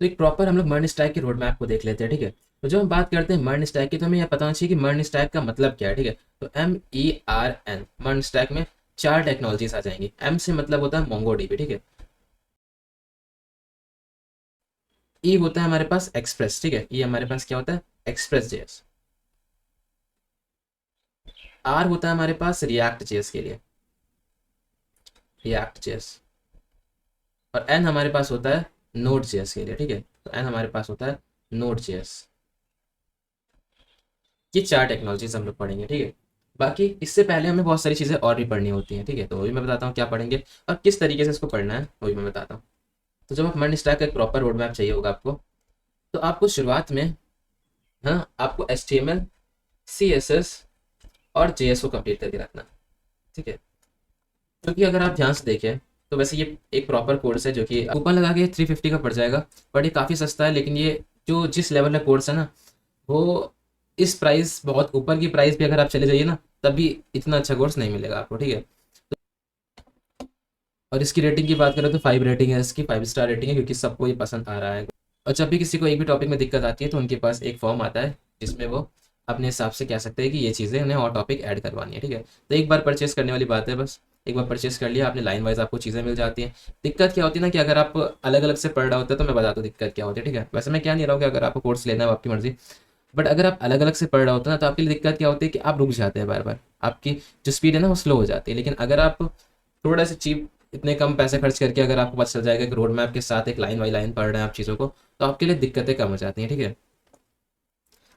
तो एक प्रॉपर हम लोग मर्न स्टैक के रोड मैप को देख लेते हैं, ठीक है। तो जब हम बात करते हैं मर्न स्टैक की, तो हमें यह पता होना चाहिए कि मर्न स्टैक का मतलब क्या है, ठीक है। तो MERN, मर्न स्टैक में 4 टेक्नोलॉजीज आ जाएंगी। M से मतलब होता है मोंगोडीबी, ठीक है। E होता है हमारे पास एक्सप्रेस, ठीक है। E हमारे पास क्या होता है, एक्सप्रेस जेएस। R होता है हमारे पास रिएक्ट जेएस के लिए, रिएक्ट जेएस। और N हमारे पास होता है नोड जेएस के लिए, ठीक है। तो N हमारे पास होता है नोड जेएस। ये 4 टेक्नोलॉजीज हम लोग पढ़ेंगे, ठीक है। बाकी इससे पहले हमें बहुत सारी चीज़ें और भी पढ़नी होती हैं, ठीक है। तो वही मैं बताता हूँ क्या पढ़ेंगे और किस तरीके से इसको पढ़ना है, वही मैं बताता हूँ। तो जब आप मर्न स्टैक का एक प्रॉपर रोड मैप चाहिए होगा आपको, तो आपको शुरुआत में, हाँ, आपको HTML, CSS और JS को कंप्लीट करके रखना, ठीक है। क्योंकि अगर आप ध्यान से देखें तो वैसे ये एक प्रॉपर कोर्स है जो कि कूपन लगा के 350 का पड़ जाएगा, बट ये काफ़ी सस्ता है। लेकिन ये जो जिस लेवल का कोर्स है ना, वो इस प्राइस, बहुत ऊपर की प्राइस भी अगर आप चले जाइए ना, तब भी इतना अच्छा कोर्स नहीं मिलेगा आपको, ठीक है। और इसकी रेटिंग की बात करें तो 5 रेटिंग है इसकी, 5 स्टार रेटिंग है, क्योंकि सबको ये पसंद आ रहा है। और जब भी किसी को एक भी टॉपिक में दिक्कत आती है तो उनके पास एक फॉर्म आता है जिसमें वो अपने हिसाब से कह सकते हैं कि ये चीज़ें उन्हें और टॉपिक ऐड करवानी है, ठीक है। तो एक बार परचेस करने वाली बात है, बस एक बार परचेस कर लिया आपने, लाइन वाइज आपको चीज़ें मिल जाती हैं। दिक्कत क्या होती है ना, कि अगर आप अलग अलग से पढ़ रहा होता है, तो मैं बताता हूँ दिक्कत क्या होती है, ठीक है। वैसे मैं क्या नहीं रहा हूँ कि अगर आपको कोर्स लेना है वो आपकी मर्जी, बट अगर आप अलग अलग से पढ़ रहा होता है ना, तो आपके लिए दिक्कत क्या होती है कि आप रुक जाते हैं बार बार, आपकी जो स्पीड है ना वो स्लो हो जाती है। लेकिन अगर आप थोड़ा सा चीप, इतने कम पैसे खर्च करके अगर आपको पता चल जाएगा कि रोड मैप के साथ एक लाइन बाई लाइन पढ़ रहे हैं आप चीज़ों को, तो आपके लिए दिक्कतें कम हो जाती हैं, ठीक है।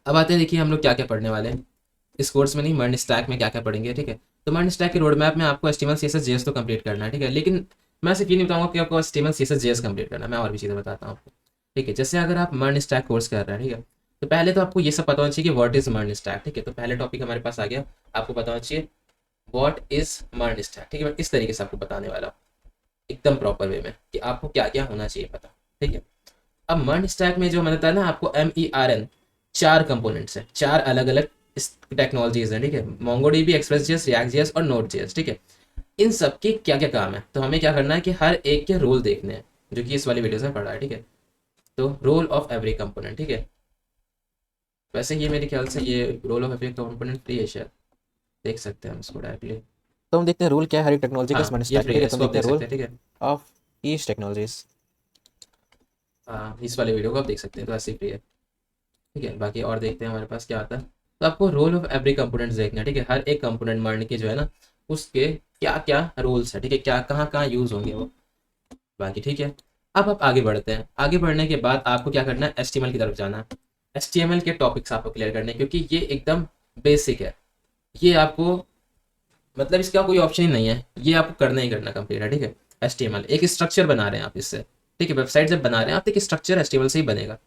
अब आते हैं, देखिए हम लोग क्या क्या पढ़ने वाले हैं इस कोर्स में, नहीं मर्न स्टैक में क्या क्या पढ़ेंगे, ठीक है। तो मर्न स्टैक के रोड मैप में आपको HTML CSS JS तो कंप्लीट करना है, ठीक है। लेकिन मैं सिर्फ ये नहीं बताऊंगा कि आपको HTML CSS JS कंप्लीट करना है, मैं और भी चीज़ें बताता हूँ आपको, ठीक है। जैसे अगर आप मर्न स्टैक कोर्स कर रहे हैं, ठीक है, तो पहले तो आपको ये सब पता होना चाहिए कि व्हाट इज मर्न स्टैक, ठीक है। तो पहले टॉपिक हमारे पास आ गया, आपको पता होना चाहिए व्हाट इज मर्न स्टैक, ठीक है। मैं इस तरीके से आपको बताने वाला हूँ एकदम प्रॉपर वे में कि आपको क्या क्या होना चाहिए पता, ठीक है। अब मर्न स्टैक में जो मैंने बताया ना आपको, MERN, 4 कंपोनेंट्स हैं, 4 अलग अलग टेक्नोलॉजीज हैं, ठीक है। MongoDB, express JS, react JS और नोड जेएस, ठीक है। इन सब के क्या क्या काम है, तो हमें क्या करना है कि हर एक के रोल देखने हैं, जो कि इस वाली वीडियो में पढ़ा है, ठीक है। तो रोल ऑफ एवरी कंपोनेंट, ठीक है। वैसे ये मेरे ख्याल से ये role of every component free है शायद, देख सकते हैं हम इसको डायरेक्टली। तो हम देखते हैं रूल क्या है हर एक टेक्नोलॉजी का इस हाँ, मर्न ये स्टैक में, फ्री ठीक है, है। तो हम इसको आप देखते हैं देख रूल सकते हैं, ठीक है। Of each technologies. हाँ, इस वाले वीडियो को आप देख सकते हैं, तो ऐसे ही फ्री है, ठीक है। बाकी और देखते हैं हमारे पास क्या आता है। तो आपको रोल ऑफ एवरी कंपोनेंट देखना है, ठीक है। हर एक कंपोनेंट मर्न के जो है ना, उसके क्या क्या रोल्स है, ठीक है, क्या कहाँ कहाँ यूज होंगे वो, बाकी ठीक है। अब आप आगे बढ़ते हैं, आगे बढ़ने के बाद आपको क्या करना है, HTML की तरफ जाना है। HTML के टॉपिक्स आपको क्लियर करने हैं, क्योंकि ये एकदम बेसिक है। ये आपको, मतलब इसका कोई ऑप्शन ही नहीं है, ये आपको करना ही करना कंप्लीट है, ठीक है। HTML एक स्ट्रक्चर बना रहे हैं आप इससे, ठीक है। वेबसाइट जब बना रहे हैं आप, तो एक स्ट्रक्चर HTML से ही बनेगा।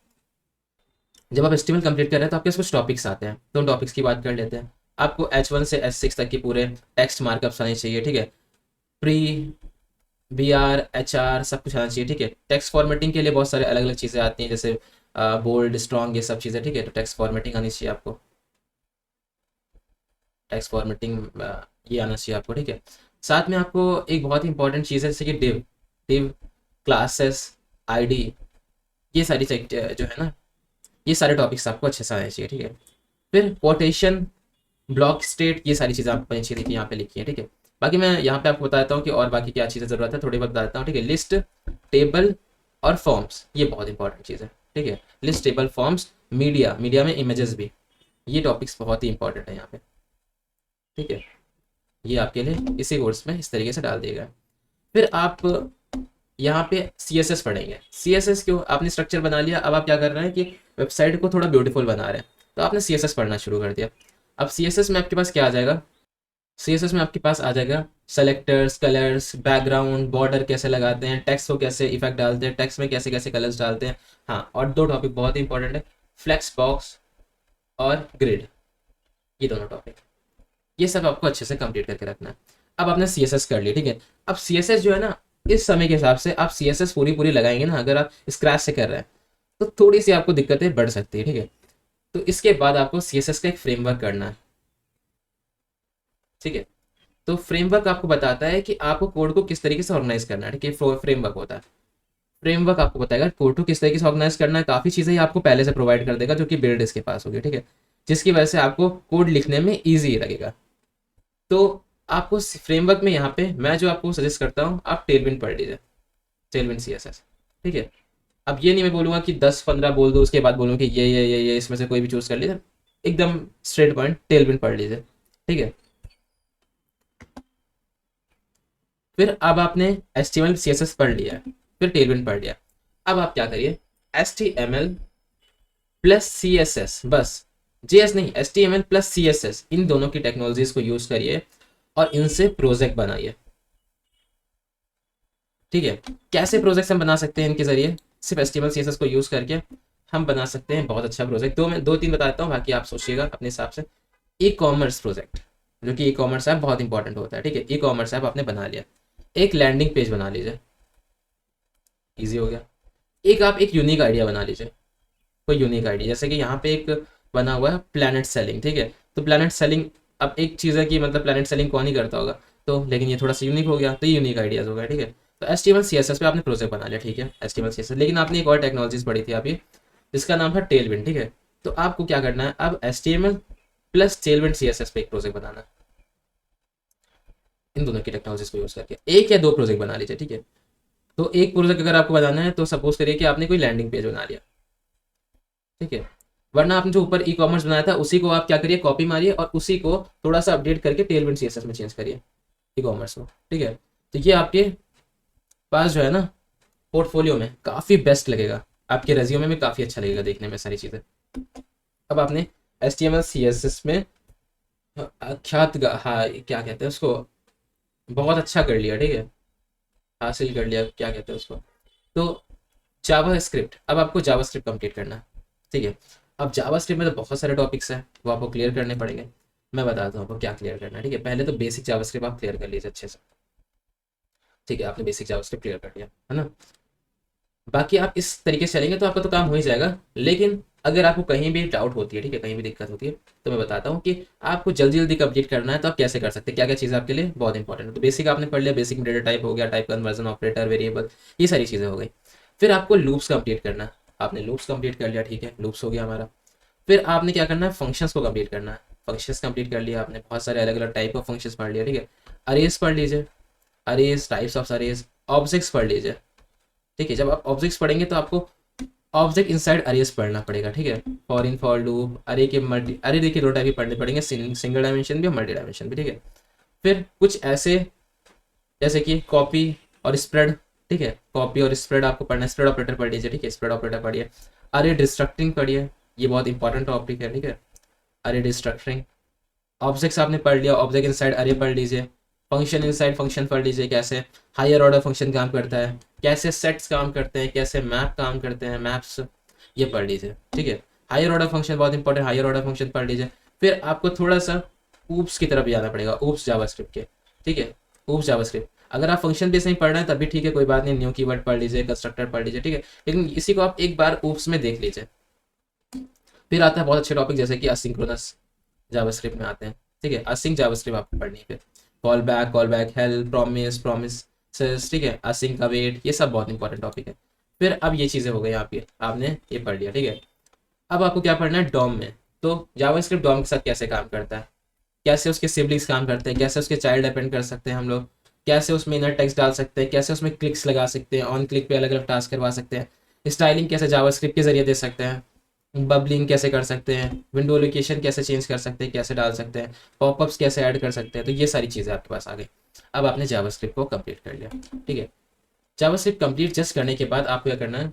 जब आप HTML कंप्लीट कर रहे हैं तो आपके कुछ टॉपिक्स आते हैं, तो उन टॉपिक्स की बात कर लेते हैं। आपको H1 से H6 तक की पूरे टेक्स्ट मार्कअप्स आने चाहिए, ठीक है। प्री, BR, HR सब कुछ आना चाहिए, ठीक है। टेक्स्ट फॉर्मेटिंग के लिए बहुत सारे अलग अलग चीज़ें आती हैं, जैसे बोल्ड, स्ट्रॉन्ग, ये सब चीज़ें, ठीक है। तो टेक्स्ट फॉर्मेटिंग आनी चाहिए आपको, टेक्स्ट फॉर्मेटिंग ये आना चाहिए आपको, ठीक है। साथ में आपको एक बहुत ही इंपॉर्टेंट चीज़ है, जैसे कि डिव, डिव, क्लासेस, ID, ये सारी जो है ना, ये सारे टॉपिक्स आपको अच्छे से आने चाहिए, ठीक है। फिर कोटेशन, ब्लॉक स्टेट, ये सारी चीज़ें आपको अच्छी देखिए यहाँ पे लिखी है, ठीक है। बाकी मैं यहाँ पे आपको बताता हूँ कि और बाकी क्या चीज़ें ज़रूरत है, थोड़ी बहुत बताता हूँ, ठीक है। लिस्ट, टेबल और फॉर्म्स, ये बहुत इंपॉर्टेंट चीज़ है, ठीक है। List, table, forms, media, media में इमेजेस भी, ये टॉपिक्स बहुत ही इंपॉर्टेंट है यहाँ पे, ठीक है। ये आपके लिए इसी कोर्स में इस तरीके से डाल दिया गया है। फिर आप यहाँ पे CSS पढ़ेंगे। CSS क्यों, आपने स्ट्रक्चर बना लिया, अब आप क्या कर रहे हैं कि वेबसाइट को थोड़ा ब्यूटीफुल बना रहे हैं, तो आपने CSS पढ़ना शुरू कर दिया। अब CSS में आपके पास क्या आ जाएगा, CSS में आपके पास आ जाएगा सेलेक्टर्स, कलर्स, बैकग्राउंड, बॉर्डर कैसे लगाते हैं, टेक्स्ट को कैसे इफेक्ट डालते हैं, टेक्स्ट में कैसे कैसे कलर्स डालते हैं। हाँ, और 2 टॉपिक बहुत ही इंपॉर्टेंट है, फ्लेक्स बॉक्स और ग्रिड, ये दोनों टॉपिक, ये सब आपको अच्छे से कंप्लीट करके रखना है। अब आपने CSS कर लिया, ठीक है। अब CSS जो है ना, इस समय के हिसाब से आप CSS पूरी पूरी लगाएंगे ना, अगर आप स्क्रैच से कर रहे हैं, तो थोड़ी सी आपको दिक्कतें बढ़ सकती है, ठीक है। तो इसके बाद आपको CSS का एक फ्रेमवर्क करना है, ठीक है। तो फ्रेमवर्क आपको बताता है कि आपको कोड को किस तरीके से ऑर्गेनाइज करना है, ठीक है। फ्रेमवर्क होता है, फ्रेमवर्क आपको बताएगा कोड को किस तरीके से ऑर्गेनाइज करना है, काफ़ी चीज़ें ये आपको पहले से प्रोवाइड कर देगा जो कि बिल्ड इसके पास होगी, ठीक है, जिसकी वजह से आपको कोड लिखने में ईजी लगेगा। तो आपको फ्रेमवर्क में यहाँ पे मैं जो आपको सजेस्ट करता हूँ, आप टेलविंड पढ़ लीजिए, टेलविंड CSS, ठीक है। अब ये नहीं मैं बोलूँगा कि 10-15 बोल दो उसके बाद बोलूँ कि ये इसमें से कोई भी चूज़ कर लीजिए, एकदम स्ट्रेट पॉइंट टेलविंड पढ़ लीजिए, ठीक है। फिर अब आपने HTML CSS पढ़ लिया है, फिर टेलविंड पढ़ लिया, अब आप क्या करिए, HTML प्लस CSS, बस JS नहीं, HTML प्लस CSS, इन दोनों की टेक्नोलॉजीज को यूज करिए और इनसे प्रोजेक्ट बनाइए, ठीक है। कैसे प्रोजेक्ट्स हम बना सकते हैं इनके जरिए, सिर्फ HTML CSS को यूज करके हम बना सकते हैं बहुत अच्छा प्रोजेक्ट। मैं 2-3 बताता हूँ, बाकी आप सोचिएगा अपने हिसाब से। ई कॉमर्स प्रोजेक्ट, जो कि ई कॉमर्स ऐप बहुत इंपॉर्टेंट होता है, ठीक है। ई कॉमर्स ऐप आपने बना लिया, एक लैंडिंग पेज बना लीजिए, ईजी हो गया। एक आप एक यूनिक आइडिया बना लीजिए, कोई यूनिक आइडिया, जैसे कि यहाँ पे एक बना हुआ है प्लैनेट सेलिंग, ठीक है। तो प्लैनेट सेलिंग, अब एक चीज़ है कि मतलब प्लैनेट सेलिंग कौन ही करता होगा, तो लेकिन ये थोड़ा सा यूनिक हो गया, तो ये यूनिक आइडियाज़ हो गया, ठीक है। तो HTML CSS पे आपने प्रोजेक्ट बना लिया, ठीक है, HTML CSS, लेकिन आपने एक और टेक्नोलॉजीज पढ़ी थी अभी जिसका नाम था टेलविंड, ठीक है। तो आपको क्या करना है, अब HTML प्लस टेलविंड CSS पे एक प्रोजेक्ट बनाना है, इन दोनों की टेक्नोलॉजीज को यूज करके 1 या 2 प्रोजेक्ट बना लीजिए, ठीक है। तो एक प्रोजेक्ट अगर आपको बनाना है तो सपोज करिए कि आपने कोई लैंडिंग पेज बना लिया, ठीक है। वरना आपने जो ऊपर ई कॉमर्स बनाया था उसी को आप क्या करिए, कॉपी मारिए और उसी को थोड़ा सा अपडेट करके टेलविंड CSS में चेंज करिए, ई कॉमर्स को, ठीक है। तो ये आपके पास जो है ना पोर्टफोलियो में काफ़ी बेस्ट लगेगा, आपके रेज्यूमे में काफ़ी अच्छा लगेगा देखने में सारी चीज़ें। अब आपने HTML CSS में हाँ क्या कहते हैं उसको, बहुत अच्छा कर लिया, ठीक है, हासिल कर लिया, क्या कहते हैं उसको, तो जावा स्क्रिप्ट, अब आपको जावा स्क्रिप्ट कंप्लीट करना है, ठीक है। अब जावा स्क्रिप्ट में तो बहुत सारे टॉपिक्स हैं, वो आपको क्लियर करने पड़ेंगे, मैं बताता हूँ आपको क्या क्लियर करना है, ठीक है। पहले तो बेसिक जावा स्क्रिप्ट आप क्लियर कर लीजिए अच्छे से, ठीक है, आपने बेसिक जावा स्क्रिप्ट क्लियर कर लिया है ना। बाकी आप इस तरीके से चलेंगे तो आपका तो काम हो ही जाएगा, लेकिन अगर आपको कहीं भी डाउट होती है, ठीक है, कहीं भी दिक्कत होती है, तो मैं बताता हूँ कि आपको जल्दी जल्दी कंप्लीट करना है तो आप कैसे कर सकते हैं, क्या क्या चीज़ें आपके लिए बहुत इंपॉर्टेंट है। तो बेसिक आपने पढ़ लिया, बेसिक में डेटा टाइप हो गया, टाइप कन्वर्जन, ऑपरेटर, वेरिएबल, ये सारी चीज़ें हो गई। फिर आपको लूप्स कंप्लीट करना है, आपने लूप्स कंप्लीट कर लिया, ठीक है, लूप्स हो गया हमारा। फिर आपने क्या करना है, फंक्शंस को कंप्लीट करना है, फंक्शंस कंप्लीट कर लिया आपने, बहुत सारे अलग अलग टाइप ऑफ फंक्शंस पढ़ लिया, ठीक है। अरेज पढ़ लीजिए, arrays, types of arrays, objects पढ़ लीजिए, ठीक है। जब आप ऑब्जेक्ट्स पढ़ेंगे तो आपको ऑब्जेक्ट इनसाइड अरेज पढ़ना पड़ेगा, ठीक है। फॉर इन फॉर लूप, अरे के मल्टी, अरे देखिए 2 टाइप के पढ़ने पड़ेंगे, सिंगल डायमेंशन भी और मल्टी डायमेंशन भी, ठीक है। फिर कुछ ऐसे जैसे कि कॉपी और स्प्रेड, ठीक है, कॉपी और स्प्रेड आपको पढ़ना है, स्प्रेड ऑपरेटर पढ़ लीजिए, ठीक है, स्प्रेड ऑपरेटर पढ़िए। अरे डिस्ट्रक्टिंग पढ़िए, ये बहुत इंपॉर्टेंट टॉपिक है, ठीक है, अरे डिस्ट्रक्टिंग। ऑब्जेक्ट्स आपने पढ़ लिया, ऑब्जेक्ट इनसाइड अरे पढ़ लीजिए। फंक्शन इनसाइड फंक्शन पढ़ लीजिए, कैसे हायर ऑर्डर फंक्शन काम करता है, कैसे सेट्स काम करते हैं, कैसे मैप काम करते हैं, मैप्स, ये पढ़ लीजिए, ठीक है। हायर ऑर्डर फंक्शन बहुत इंपॉर्टेंट, हायर ऑर्डर फंक्शन पढ़ लीजिए। फिर आपको थोड़ा सा ऊप्स की तरफ जाना पड़ेगा, ऊप्स जावास्क्रिप्ट के, ठीक है, ऊप्स जावास्क्रिप्ट। अगर आप फंक्शन बेस नहीं पढ़ना है तभी ठीक है, कोई बात नहीं, न्यू कीवर्ड पढ़ लीजिए, कंस्ट्रक्टर पढ़ लीजिए, ठीक है, लेकिन इसी को आप एक बार ऊप्स में देख लीजिए। फिर आता है बहुत अच्छे टॉपिक जैसे कि असिंक्रोनस जावास्क्रिप्ट में आते हैं, ठीक है, असिंक जावास्क्रिप्ट आपको पढ़नी है। फिर कॉल बैक, हेल्प, प्रॉमिस, ठीक है, असिंक, अवेट, ये सब बहुत इंपॉर्टेंट टॉपिक है। फिर अब ये चीज़ें हो गई आपकी, आपने ये पढ़ लिया, ठीक है। अब आपको क्या पढ़ना है डॉम में, तो जावास्क्रिप्ट डॉम के साथ कैसे काम करता है, कैसे उसके सिबलिंग्स काम करते हैं, कैसे उसके चाइल्ड अपेंड कर सकते हैं हम लोग, कैसे उसमें इनर टेक्स्ट डाल सकते हैं, कैसे उसमें क्लिक्स लगा सकते हैं, ऑन क्लिक पे अलग अलग टास्क करवा सकते हैं, स्टाइलिंग कैसे जावास्क्रिप्ट के जरिए दे सकते हैं, बबलिंग कैसे कर सकते हैं, विंडो लोकेशन कैसे चेंज कर सकते हैं, कैसे डाल सकते हैं, पॉपअप्स कैसे ऐड कर सकते हैं, तो ये सारी चीज़ें आपके पास आ गई। अब आपने जावास्क्रिप्ट को कंप्लीट कर लिया, ठीक है। जावास्क्रिप्ट कंप्लीट जस्ट करने के बाद आपको क्या करना है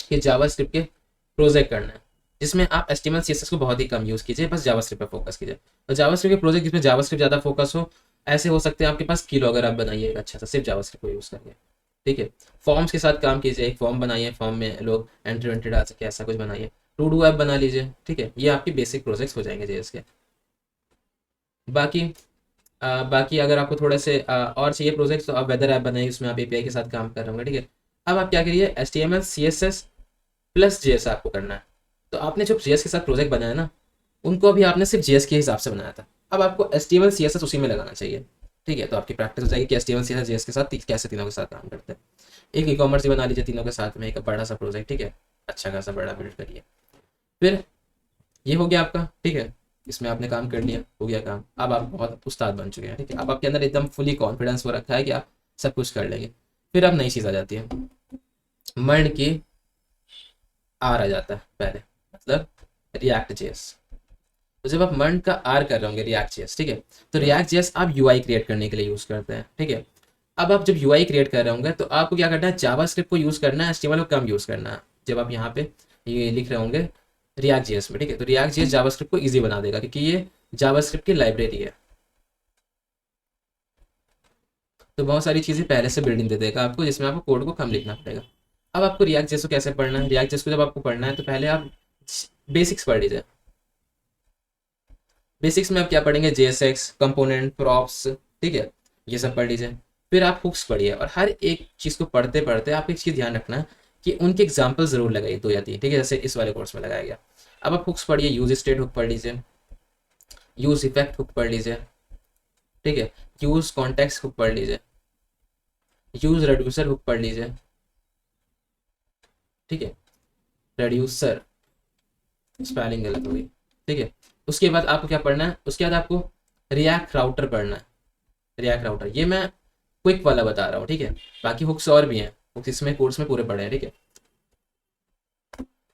कि जावास्क्रिप्ट के प्रोजेक्ट करना है, जिसमें आप HTML CSS को बहुत ही कम यूज़ कीजिए, बस जावास्क्रिप्ट पर फोकस कीजिए। तो जावास्क्रिप्ट के प्रोजेक्ट जिसमें जावास्क्रिप्ट ज़्यादा फोकस हो, ऐसे हो सकते हैं आपके पास किलो, अगर आप बनाइएगा अच्छा सा सिर्फ जावास्क्रिप्ट को यूज़ करके, ठीक है। फॉर्म्स के साथ काम कीजिए, एक फॉर्म बनाइए, फॉर्म में लोग एंट्री वेंट्री डाल सके, ऐसा कुछ बनाइए। टू डू ऐप बना लीजिए, ठीक है, ये आपकी बेसिक प्रोजेक्ट्स हो जाएंगे JS के। बाकी बाकी अगर आपको थोड़े से और चाहिए प्रोजेक्ट्स तो आप वेदर ऐप बनाइए, उसमें आप API के साथ काम कर रहे होंगे, ठीक है। अब आप क्या करिए, HTML CSS प्लस JS आपको करना है। तो आपने जो JS के साथ प्रोजेक्ट बनाया ना, उनको अभी आपने सिर्फ JS के हिसाब से बनाया था, अब आपको HTML CSS उसी में लगाना चाहिए, ठीक है। तो आपकी प्रैक्टिस हो जाएगी कि HTML CSS JS के साथ कैसे तीनों के साथ काम करते हैं। एक ई कॉमर्स ही बना लीजिए तीनों के साथ में, एक बड़ा सा प्रोजेक्ट, ठीक है, अच्छा खासा बड़ा बिल्ड करिए। फिर ये हो गया आपका, ठीक है, इसमें आपने काम कर लिया, हो गया काम, अब आप बहुत उस्ताद बन चुके हैं, ठीक है, अब आपके अंदर एकदम फुली कॉन्फिडेंस हो रखा है कि आप सब कुछ कर लेंगे। फिर अब नई चीज़ आ जाती है, मर्न की आर आ जाता है पहले, मतलब रिएक्ट जेएस। तो जब आप मर्न का आर कर रहे होंगे रिएक्ट जेएस, ठीक है, तो रिएक्ट जेएस आप यूआई क्रिएट करने के लिए यूज़ करते हैं, ठीक है। अब आप जब यूआई क्रिएट कर रहे होंगे तो आपको क्या करना है, जावास्क्रिप्ट को यूज़ करना है, एचटीएमएल को कम यूज़ करना है। जब आप यहाँ पे ये लिख रहे होंगे रिएक्ट जेएस में, ठीक है, तो रिएक्ट जेएस जावास्क्रिप्ट को ईजी बना देगा क्योंकि ये जावास्क्रिप्ट की लाइब्रेरी है, तो बहुत सारी चीज़ें पहले से बिल्डिंग दे देगा आपको, जिसमें आपको कोड को कम लिखना पड़ेगा। अब आपको रिएक्ट जेएस को कैसे पढ़ना है, रिएक्ट जेएस को जब आपको पढ़ना है तो पहले आप बेसिक्स पढ़ लीजिए। बेसिक्स में आप क्या पढ़ेंगे, जेएसएक्स, कंपोनेंट, प्रॉप्स, ठीक है, ये सब पढ़ लीजिए। फिर आप हुक्स पढ़िए, और हर एक चीज़ को पढ़ते पढ़ते आप एक चीज़ ध्यान रखना कि उनके एग्जाम्पल जरूर लगाइए, दो या तीन, ठीक है, जैसे इस वाले कोर्स में लगाया गया। अब आप हुक्स पढ़िए, यूज स्टेट हुक पढ़ लीजिए, यूज इफेक्ट हुक पढ़ लीजिए, ठीक है, यूज कॉन्टेक्स्ट हुक पढ़ लीजिए, यूज रेड्यूसर हुक पढ़ लीजिए, ठीक है, रेड्यूसर स्पेलिंग गलत हो गई, ठीक है। उसके बाद आपको क्या पढ़ना है, उसके बाद आपको रिएक्ट राउटर पढ़ना है। रिएक्ट राउटर ये मैं क्विक वाला बता रहा हूँ, ठीक है, बाकी हुक्स और भी हैं, हुक्स इसमें कोर्स में पूरे पढ़े हैं, ठीक है।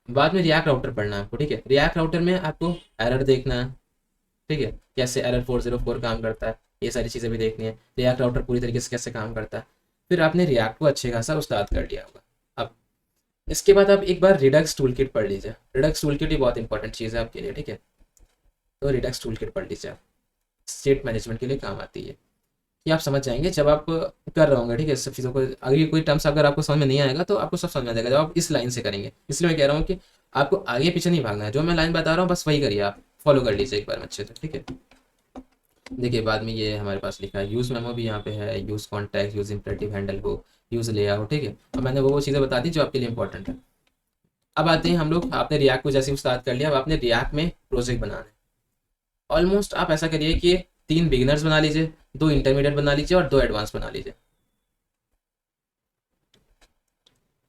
बाद में रिएक्ट राउटर पढ़ना है आपको, ठीक है। रिएक्ट राउटर में आपको एरर देखना है, ठीक है, कैसे एरर 404 काम करता है, ये सारी चीज़ें भी देखनी है, रिएक्ट राउटर पूरी तरीके से कैसे काम करता है। फिर आपने रिएक्ट को अच्छे खासा उस्ताद कर लिया होगा। अब इसके बाद आप एक बार रिडक्स टूल किट पढ़ लीजिए, रिडक्स टूल किट भी बहुत इंपॉर्टेंट चीज़ है आपके लिए, ठीक है, तो रिडक्स टूल किट पढ़ लीजिए आप, स्टेट मैनेजमेंट के लिए काम आती है। ये आप समझ जाएंगे जब आप कर रहे होंगे, ठीक है, सब चीज़ों को। आगे कोई टर्म्स अगर आपको समझ में नहीं आएगा तो आपको सब समझ में आ जाएगा जब आप इस लाइन से करेंगे। इसलिए मैं कह रहा हूँ कि आपको आगे पीछे नहीं भागना है, जो मैं लाइन बता रहा हूँ बस वही करिए, आप फॉलो कर लीजिए एक बार अच्छे से, ठीक है। देखिए बाद में ये हमारे पास लिखा है यूज़ मेमो भी यहाँ पे है, use contact, use imperative handle हो, यूज़ लेआउट, ठीक है, और मैंने वो चीज़ें बता दी जो आपके लिए इंपॉर्टेंट है। अब आते हैं हम लोग, आपने रिएक्ट को जैसे स्टार्ट कर लिया, अब आपने रिएक्ट में प्रोजेक्ट बनाना है। ऑलमोस्ट आप ऐसा करिए कि 3 बिगिनर्स बना लीजिए, 2 इंटरमीडिएट बना लीजिए और 2 एडवांस बना लीजिए,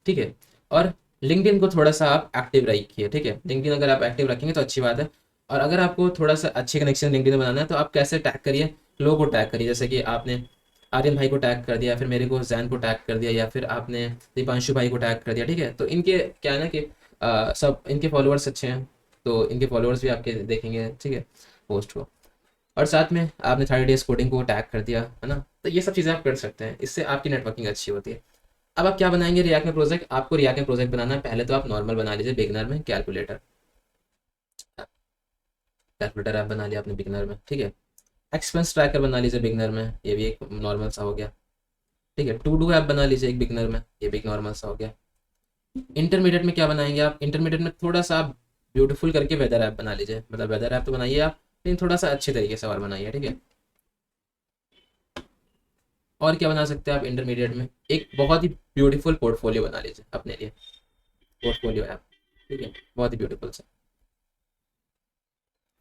ठीक है। और लिंक्डइन को थोड़ा सा आप एक्टिव रखिए, ठीक है, लिंक्डइन अगर आप एक्टिव रखेंगे तो अच्छी बात है। और अगर आपको थोड़ा सा अच्छे कनेक्शन लिंक्डइन में बनाना है तो आप कैसे टैग करिए, लोगों को टैग करिए, जैसे कि आपने आर्यन भाई को टैग कर दिया, फिर मेरे को जैन को टैग कर दिया, या फिर आपने दीपांशु भाई को टैग कर दिया, ठीक है। तो इनके क्या है ना कि सब इनके फॉलोअर्स अच्छे हैं, तो इनके फॉलोअर्स भी आपके देखेंगे, ठीक है, पोस्ट को। और साथ में आपने 30 डेज कोडिंग को टैग कर दिया, है ना, तो ये सब चीज़ें आप कर सकते हैं, इससे आपकी नेटवर्किंग अच्छी होती है। अब आप क्या बनाएंगे रिएक्ट में प्रोजेक्ट, आपको रिएक्ट में प्रोजेक्ट बनाना है, पहले तो आप नॉर्मल बना लीजिए बिगनर में, कैलकुलेटर, कैलकुलेटर ऐप बना लिया आपने बिगनर में, ठीक है। एक्सपेंस ट्रैकर बना लीजिए बिगनर में, ये भी एक नॉर्मल सा हो गया, ठीक है। टू डू ऐप बना लीजिए एक बिगनर में, ये भी एक नॉर्मल सा हो गया। इंटरमीडिएट में क्या बनाएंगे आप, इंटरमीडिएट में थोड़ा सा आप ब्यूटीफुल करके वेदर ऐप बना लीजिए, मतलब वेदर ऐप तो बनाइए आप, लेकिन थोड़ा सा अच्छे तरीके से और बनाइए, ठीक है। और क्या बना सकते हैं आप इंटरमीडिएट में, एक बहुत ही ब्यूटीफुल पोर्टफोलियो बना लीजिए अपने लिए, पोर्टफोलियो ऐप, ठीक है, बहुत ही ब्यूटीफुल सा।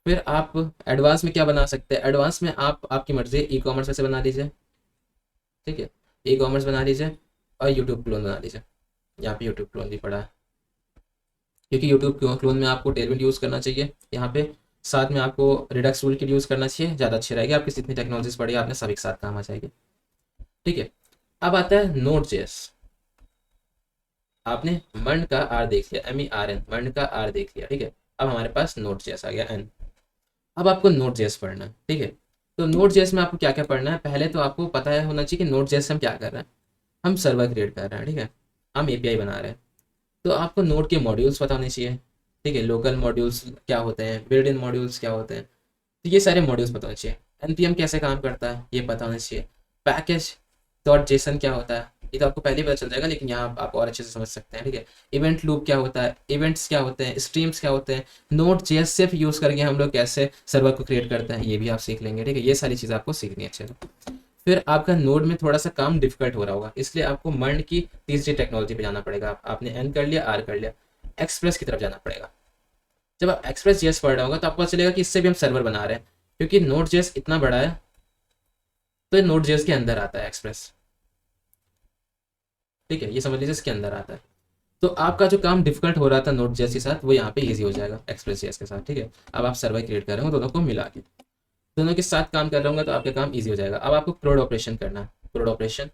फिर आप एडवांस में क्या बना सकते हैं, एडवांस में आप आपकी मर्जी, ई कॉमर्स में से बना लीजिए, ठीक है, ई कॉमर्स बना लीजिए और यूट्यूब क्लोन बना लीजिए। यहाँ पे यूट्यूब क्लोन भी पड़ा है, क्योंकि यूट्यूब क्लोन में आपको टेलविंड यूज़ करना चाहिए यहाँ पे, साथ में आपको रिडक्स टूल किट यूज़ करना चाहिए, ज़्यादा अच्छी रहेगी, आपकी जितनी टेक्नोलॉजीज पड़ी आपने सभी के साथ काम आ जाएगी, ठीक है। अब आता है नोड जेएस, आपने मर्न का आर देख लिया, MERN, मर्न का आर देख लिया, ठीक है। अब हमारे पास नोड जेएस आ गया एन। अब आपको नोड जेएस पढ़ना है, ठीक है। तो नोड जेएस में आपको क्या क्या पढ़ना है, पहले तो आपको पता है होना चाहिए कि नोड जेएस हम क्या कर रहे हैं, हम सर्वर क्रिएट कर रहे हैं, ठीक है, हम एपीआई बना रहे हैं। तो आपको नोड के मॉड्यूल्स पता होने चाहिए, ठीक है, लोकल मॉड्यूल्स क्या होते हैं, बिल्ड इन मॉड्यूल्स क्या होते हैं, तो ये सारे मॉड्यूल्स पता होने चाहिए। npm कैसे काम करता है ये पता होना चाहिए। पैकेज डॉट जेसन क्या होता है ये तो आपको पहले ही पता चल जाएगा, लेकिन यहाँ आप और अच्छे से समझ सकते हैं, ठीक है। इवेंट लूप क्या होता है, इवेंट्स क्या होते हैं, स्ट्रीम्स क्या होते हैं, नोड जेएस सिर्फ यूज़ करके हम लोग कैसे सर्वर को क्रिएट करते हैं, ये भी आप सीख लेंगे, ठीक है। ये सारी चीज़ें आपको सीखनी है अच्छे से। फिर आपका नोड में थोड़ा सा काम डिफिकल्ट हो रहा होगा, इसलिए आपको मर्न की तीसरी टेक्नोलॉजी पे जाना पड़ेगा। आपने एन कर लिया, आर कर लिया, एक्सप्रेस की तरफ जाना पड़ेगा। जब आप एक्सप्रेस जेएस पढ़ रहे होगा तो आपको पता चलेगा कि इससे भी हम सर्वर बना रहे हैं, क्योंकि नोड जेएस इतना बड़ा है तो नोड जेएस के अंदर आता है एक्सप्रेस, ठीक है, ये समझ लीजिए इसके अंदर आता है। तो आपका जो काम डिफिकल्ट हो रहा था नोट जेएस के साथ, वो यहाँ पे इजी हो जाएगा एक्सप्रेस जेएस के साथ, ठीक है। अब आप सर्वर क्रिएट कर रहे हो दोनों को मिला के, दोनों के साथ काम कर रहे होंगे तो आपका काम इजी हो जाएगा। अब आपको क्रोड ऑपरेशन करना है, क्रोड ऑपरेशन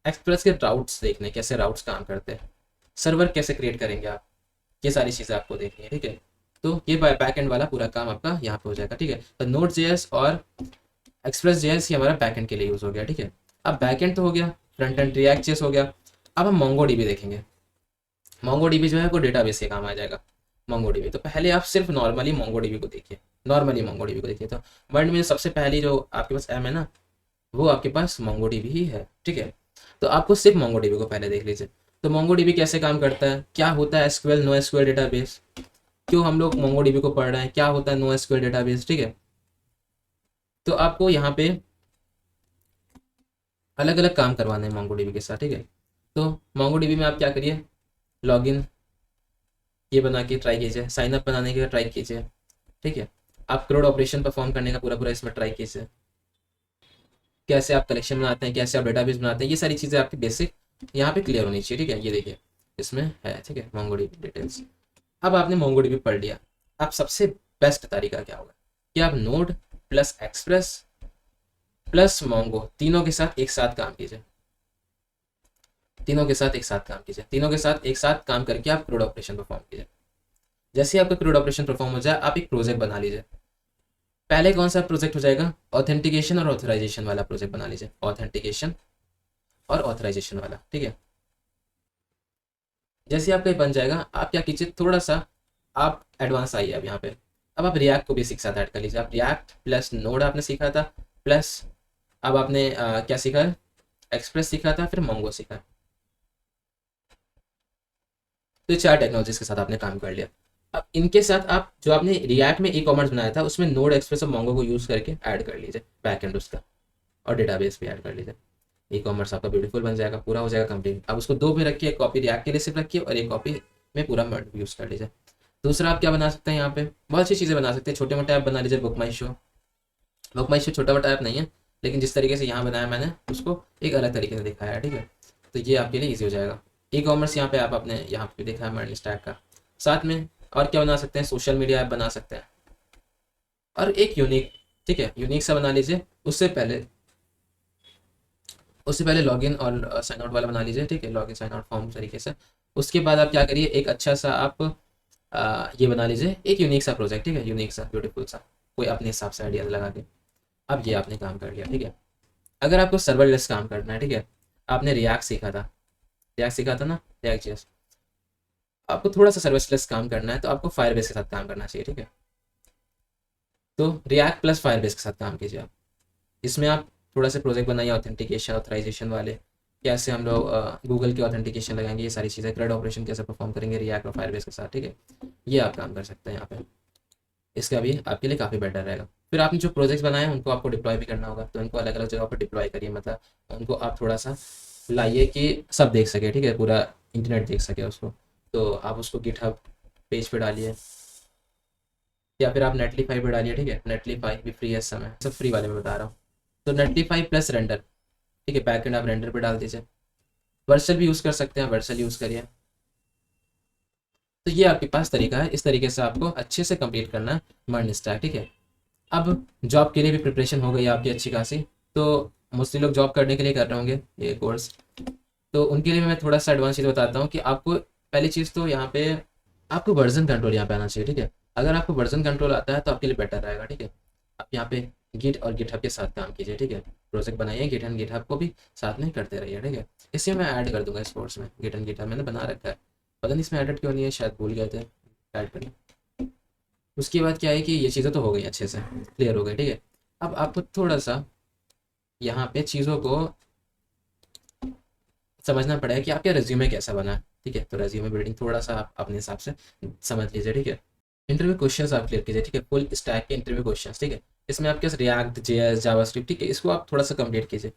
एक्सप्रेस के राउट्स देखने, कैसे राउट्स काम करते हैं, सर्वर कैसे क्रिएट करेंगे आप, ये सारी चीज़ें आपको देखनी है, ठीक है। तो ये बैक एंड वाला पूरा काम आपका यहाँ पे हो जाएगा, ठीक है। तो नोट जेएस और एक्सप्रेस जेएस ये हमारा बैक एंड के लिए यूज़ हो गया, ठीक है। अब बैक एंड तो हो गया, फ्रंट एंड रिएक्ट जेएस हो गया। अब हम मोंगो डीबी देखेंगे। मोंगो डीबी जो है वो डेटाबेस के काम आ जाएगा। मोंगो डीबी तो पहले आप सिर्फ नॉर्मली मोंगो डीबी को देखिए, नॉर्मली मोंगो डीबी को देखिए। तो वर्ल्ड में सबसे पहली जो आपके पास एम है ना, वो आपके पास मोंगो डीबी ही है, ठीक है। तो आपको सिर्फ मोंगो डीबी को पहले देख लीजिए। तो मोंगो डीबी कैसे काम करता है, क्या होता है एसक्यूएल नो एसक्यूएल डेटाबेस, क्यों हम लोग मोंगो डीबी को पढ़ रहे हैं, क्या होता है नो एसक्यूएल डेटाबेस, ठीक है। तो आपको यहाँ पे अलग अलग काम करवाने हैं मोंगो डीबी के साथ, ठीक है। तो मोंगो डीबी में आप क्या करिए, लॉगिन ये बना के ट्राई कीजिए, साइन अप बनाने के ट्राई कीजिए, ठीक है। आप क्रोड ऑपरेशन परफॉर्म करने का पूरा पूरा इसमें ट्राई कीजिए, कैसे आप कलेक्शन बनाते हैं, कैसे आप डेटाबेस बनाते हैं, ये सारी चीज़ें आपकी बेसिक यहाँ पे क्लियर होनी चाहिए, ठीक है। ये देखिए इसमें है, ठीक है, मोंगोडीबी डिटेल्स। अब आपने मोंगोडीबी पढ़ लिया, अब सबसे बेस्ट तरीका क्या होगा कि आप node plus express plus Mongo तीनों के साथ एक साथ काम कीजिए, तीनों के साथ एक साथ काम कीजिए, तीनों के साथ एक साथ काम करके आप क्रूड ऑपरेशन परफॉर्म कीजिए। जैसे ही आपका क्रूड ऑपरेशन परफॉर्म हो जाए, आप एक प्रोजेक्ट बना लीजिए। पहले कौन सा प्रोजेक्ट हो जाएगा, ऑथेंटिकेशन और ऑथराइजेशन वाला प्रोजेक्ट बना लीजिए, ऑथेंटिकेशन और ऑथराइजेशन वाला, ठीक है। जैसे आपका ये बन जाएगा, आप क्या कीजिए, थोड़ा सा आप एडवांस आइए अब यहाँ पे। अब आप रिएक्ट को बेसिक साथ ऐड कर लीजिए। आप रिएक्ट प्लस नोड आपने सीखा था, प्लस अब आपने क्या सीखा है, एक्सप्रेस सीखा था, फिर मोंगो सीखा। तो ये 4 टेक्नोलॉजीज के साथ आपने काम कर लिया। अब इनके साथ आप जो आपने रिएक्ट में ई कॉमर्स बनाया था, उसमें नोड एक्सप्रेस और मोंगो को यूज़ करके ऐड कर लीजिए बैक एंड उसका, और डेटाबेस भी ऐड कर लीजिए। ई कॉमर्स आपका ब्यूटीफुल बन जाएगा, पूरा हो जाएगा कंप्लीट। अब उसको 2 में रखिए, एक कॉपी रिएक्ट के लिए सिर्फ रखिए और एक कॉपी में पूरा यूज़ कर लीजिए। दूसरा आप क्या बना सकते हैं, यहाँ पे बहुत सी चीज़ें बना सकते हैं। छोटे मोटे ऐप बना लीजिए, बुक माई शो। बुक माई शो छोटा मोटा ऐप नहीं है, लेकिन जिस तरीके से यहाँ बनाया मैंने उसको एक अलग तरीके से दिखाया है, ठीक है। तो ये आपके लिए ईजी हो जाएगा। ई कॉमर्स यहाँ पे आप अपने यहाँ पे देखा है मर्न स्टैक का। साथ में और क्या बना सकते हैं, सोशल मीडिया ऐप बना सकते हैं, और एक यूनिक, ठीक है, यूनिक सा बना लीजिए। उससे पहले लॉगिन और साइन आउट वाला बना लीजिए, ठीक है, लॉगिन साइन आउट फॉर्म तरीके से। उसके बाद आप क्या करिए, एक अच्छा सा आप ये बना लीजिए, एक यूनिक सा प्रोजेक्ट, ठीक है, यूनिक सा ब्यूटीफुल सा, कोई अपने हिसाब से आइडिया लगा के। अब ये आपने काम कर लिया, ठीक है। अगर आपको सर्वरलेस काम करना है, ठीक है, आपने रिएक्ट सीखा था, ना, रिएक्ट जेएस। आपको थोड़ा सा सर्वरलेस काम करना है तो आपको फायरबेस के साथ काम करना चाहिए, ठीक है। तो रिएक्ट प्लस फायरबेस के साथ काम कीजिए आप। इसमें आप थोड़ा सा प्रोजेक्ट बनाइए, ऑथेंटिकेशन ऑथराइजेशन वाले, कैसे हम लोग गूगल की ऑथेंटिकेशन लगाएंगे, ये सारी चीज़ें, क्रेड ऑपरेशन कैसे परफॉर्म करेंगे रिएक्ट और फायरबेस के साथ, ठीक है। ये आप काम कर सकते हैं यहाँ पे, इसका भी आपके लिए काफ़ी बेटर रहेगा। फिर आपने जो प्रोजेक्ट्स बनाए हैं उनको आपको डिप्लॉय भी करना होगा, तो इनको अलग अलग जगह पर डिप्लॉय करिए, मतलब उनको आप थोड़ा सा लाइए कि सब देख सके, ठीक है, पूरा इंटरनेट देख सके उसको। तो आप उसको गिटहब पेज पे डालिए, या फिर आप नेटलीफाई पे डालिए, ठीक है। नेटलीफाई भी फ्री है इस समय, सब फ्री वाले में बता रहा हूँ। तो नेटलीफाई प्लस रेंडर, ठीक है, बैकएंड आप रेंडर पे डाल दीजिए। वर्सल भी यूज़ कर सकते हैं, वर्सल यूज़ करिए। तो ये आपके पास तरीका है, इस तरीके से आपको अच्छे से कंप्लीट करना है मर्न स्टैक, ठीक है। अब जॉब के लिए भी प्रिपरेशन हो गई आपकी अच्छी खासी, तो मोस्टली लोग जॉब करने के लिए कर रहे होंगे ये कोर्स, तो उनके लिए मैं थोड़ा सा एडवांस चीज़ बताता हूँ कि आपको पहली चीज़ तो यहाँ पे आपको वर्जन कंट्रोल यहाँ पे आना चाहिए, ठीक है। अगर आपको वर्जन कंट्रोल आता है तो आपके लिए बेटर रहेगा, ठीक है। आप यहाँ पे गिट और गिटहब के साथ काम कीजिए, ठीक है। प्रोजेक्ट बनाइए, गिट एंड गिटहब को भी साथ में करते रहिए, ठीक है। इसे मैं ऐड कर दूंगा इस कोर्स में, गिट एंड गिटहब मैंने बना रखा है, पता नहीं इसमें एडिट क्यों नहीं है, शायद भूल गए थे ऐड करना। उसके बाद क्या है कि ये चीज़ें तो हो गई अच्छे से क्लियर हो गई, ठीक है। अब आपको थोड़ा सा यहाँ पे चीज़ों को समझना पड़ेगा कि आपका रिज्यूमे कैसा बना है, ठीक है। तो रिज्यूमे बिल्डिंग थोड़ा सा आप अपने हिसाब से समझ लीजिए, ठीक है। इंटरव्यू क्वेश्चंस आप क्लियर कीजिए, ठीक है, फुल स्टैक के इंटरव्यू क्वेश्चंस, ठीक है। इसमें आपके रिएक्ट जेएस जावास्क्रिप्ट, ठीक है, इसको आप थोड़ा सा कंप्लीट कीजिए।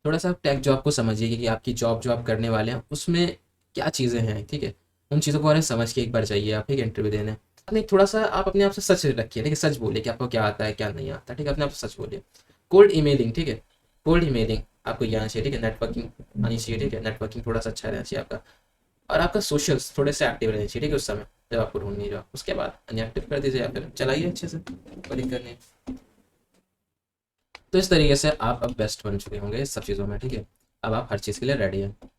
थोड़ा सा आप टेक जॉब को समझिए कि आपकी जॉब जो आप करने वाले हैं उसमें क्या चीज़ें हैं, ठीक है। उन चीज़ों को बारे में समझ के एक बार जाइए आप, ठीक है, इंटरव्यू देने। अपने थोड़ा सा आप अपने आप से सच रखिए, ठीक है, सच बोलिए कि आपको क्या आता है क्या नहीं आता, ठीक है, अपने आप से सच बोलिए। कोल्ड ईमेलिंग, ठीक है, कोल्ड ईमेलिंग आपको ये आना चाहिए, ठीक है, नेटवर्किंग आनी चाहिए, ठीक है, नेटवर्किंग थोड़ा सा अच्छा रहना चाहिए आपका, और आपका सोशल्स थोड़े से एक्टिव रहने चाहिए, ठीक है, उस समय जब आपको ढूंढनी है। उसके बाद अनएक्टिव कर दीजिए या फिर चलाइए अच्छे से, कोई दिक्कत नहीं। तो इस तरीके से आप अब बेस्ट बन चुके होंगे इस सब चीज़ों में, ठीक है। अब आप हर चीज़ के लिए रेडी हैं।